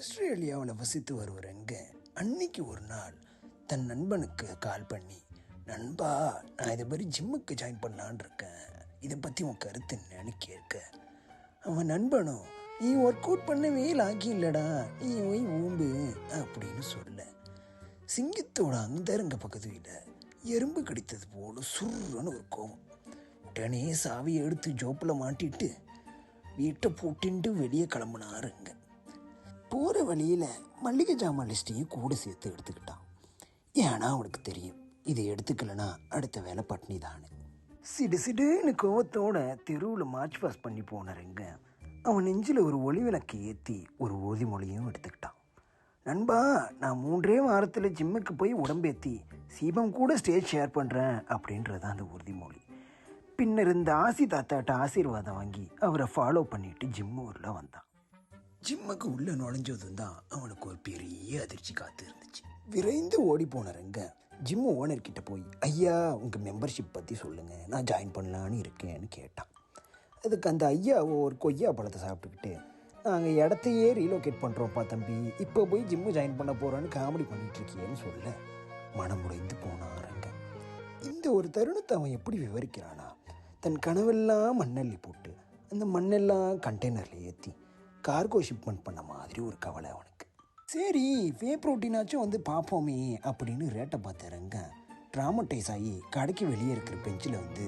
ஆஸ்திரேலியாவில் வசித்து வருவரங்க அன்னைக்கு ஒரு நாள் தன் நண்பனுக்கு கால் பண்ணி, நண்பா, நான் இதை மாதிரி ஜிம்முக்கு ஜாயின் பண்ணலான் இருக்கேன், இதை பற்றி உன் கருத்து என்னன்னு கேட்க, அவன் நண்பனும், நீ ஒர்க் அவுட் பண்ணவே லாக்கி இல்லடா, நீ போய் ஊம்பு அப்படின்னு சொல்ல, சிங்கத்தோட அந்தரங்க பகுதியில் எறும்பு கடித்தது போல சுருன்னு ஒரு கோவம். உடனே சாவியை எடுத்து ஜோப்பில் மாட்டிட்டு வீட்டை பூட்டின்ட்டு வெளியே கிளம்புனாருங்க. போகிற வழியில் மல்லிகை ஜாமான் லிஸ்ட்டையும் கூட சேர்த்து எடுத்துக்கிட்டான். ஏன்னா அவனுக்கு தெரியும், இதை எடுத்துக்கலனா அடுத்த வேலை பட்னி தானு. சிடுன்னு கோவத்தோட தெருவில் மார்ச் பாஸ் பண்ணி போனாருங்க. அவன் நெஞ்சில் ஒரு ஒளி விளக்கு ஏற்றி ஒரு உறுதிமொழியும் எடுத்துக்கிட்டான். நண்பா, நான் 3 வாரத்தில் ஜிம்முக்கு போய் உடம்பேற்றி சீபம் கூட ஸ்டேஜ் ஷேர் பண்ணுறேன் அப்படின்றது அந்த உறுதிமொழி. பின்னர் இந்த ஆசி தாத்தாட்ட ஆசீர்வாதம் வாங்கி அவரை ஃபாலோ பண்ணிட்டு ஜிம்மு ஊரில் வந்தான். ஜிம்முக்கு உள்ளே நுழைஞ்சதும் தான் அவனுக்கு ஒரு பெரிய அதிர்ச்சி காத்து இருந்துச்சு. விரைந்து ஓடி போனாருங்க. ஜிம்மு ஓனர்கிட்ட போய், ஐயா, உங்கள் மெம்பர்ஷிப் பற்றி சொல்லுங்கள், நான் ஜாயின் பண்ணலான்னு இருக்கேன்னு கேட்டான். அதுக்கு அந்த ஐயா ஒரு கொய்யா பழத்தை சாப்பிட்டுக்கிட்டு, நாங்கள் இடத்தையே ரீலோகேட் பண்ணுறோம்ப்பா தம்பி, இப்போ போய் ஜிம்மு ஜாயின் பண்ண போகிறோன்னு காமெடி பண்ணிகிட்ருக்கியேன்னு சொல்ல மனமுடைந்து போனாருங்க. இந்த ஒரு தருணத்தை அவன் எப்படி விவரிக்கிறானா, தன் கனவெல்லாம் மண்ணள்ளி போட்டு அந்த மண்ணெல்லாம் கண்டெய்னரில் ஏற்றி கார்கோ ஷிப்மெண்ட் பண்ண மாதிரி ஒரு கவலை அவனுக்கு. சரி, வே ப்ரோட்டீனாச்சும் வந்து பார்ப்போமே அப்படின்னு ரேட்டை பார்த்தாருங்க. ட்ராமடைஸ் ஆகி கடைக்கு வெளியே இருக்கிற பெஞ்சில் வந்து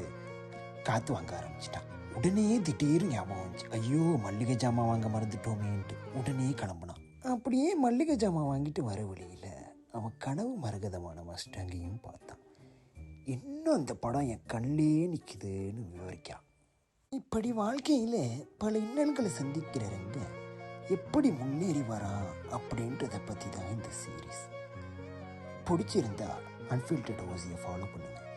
காற்று வாங்க ஆரம்பிச்சிட்டான். உடனே திடீர்னு ஞாபகம் வந்துச்சு, ஐயோ, மல்லிகை ஜாமான் வாங்க மறந்துட்டோமேன்ட்டு உடனே கிளம்புனான். அப்படியே மல்லிகை ஜாமான் வாங்கிட்டு வர வழியில் அவன் கனவு மரகதமான மஸ்டாங்கையும் பார்த்தான். இன்னும் அந்த படம் என் கண்ணிலே நிற்குதுன்னு விவரிக்கிறான். இப்படி வாழ்க்கையில் பல இன்னல்களை சந்திக்கிறவங்க எப்படி முன்னேறி வரான் அப்படின்றத பற்றி தான் இந்த சீரீஸ். பிடிச்சிருந்தா அன்ஃபில்டர்ட் ஓசியை ஃபாலோ பண்ணுங்கள்.